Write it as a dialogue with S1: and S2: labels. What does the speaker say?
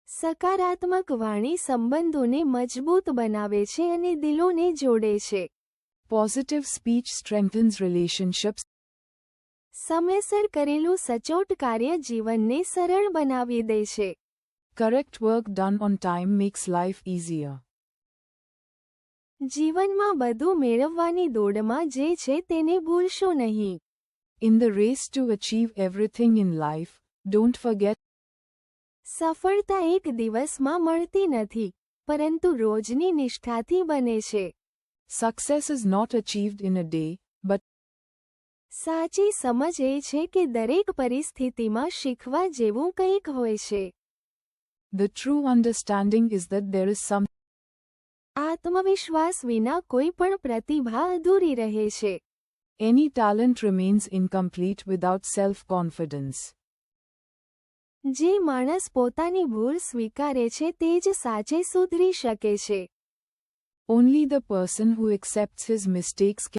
S1: સકારાત્મક વાણી સંબંધોને મજબૂત બનાવે છે અને દિલોને જોડે છે.
S2: Positive speech strengthens relationships.
S1: સમયસર કરેલું સચોટ કાર્ય જીવનને સરળ બનાવી દે છે.
S2: Correct work done on time makes life easier.
S1: જીવનમાં બધું મેળવવાની દોડમાં જે છે તેને ભૂલશો નહીં.
S2: In the race to achieve everything in life, don't forget.
S1: સફળતા એક દિવસમાં મળતી નથી, પરંતુ રોજની નિષ્ઠાથી બને છે.
S2: Success is not achieved in a day, but
S1: સાચી સમજ એ છે કે દરેક પરિસ્થિતિમાં શીખવા જેવું કંઈક હોય છે.
S2: the true understanding is that there is some.
S1: આત્મવિશ્વાસ વિના કોઈ પણ પ્રતિભા અધૂરી રહે છે.
S2: Any talent remains incomplete without self-confidence.
S1: જે માણસ પોતાની ભૂલ સ્વીકારે છે તે જ સાચે સુધરી શકે છે.
S2: Only the person who accepts his mistakes can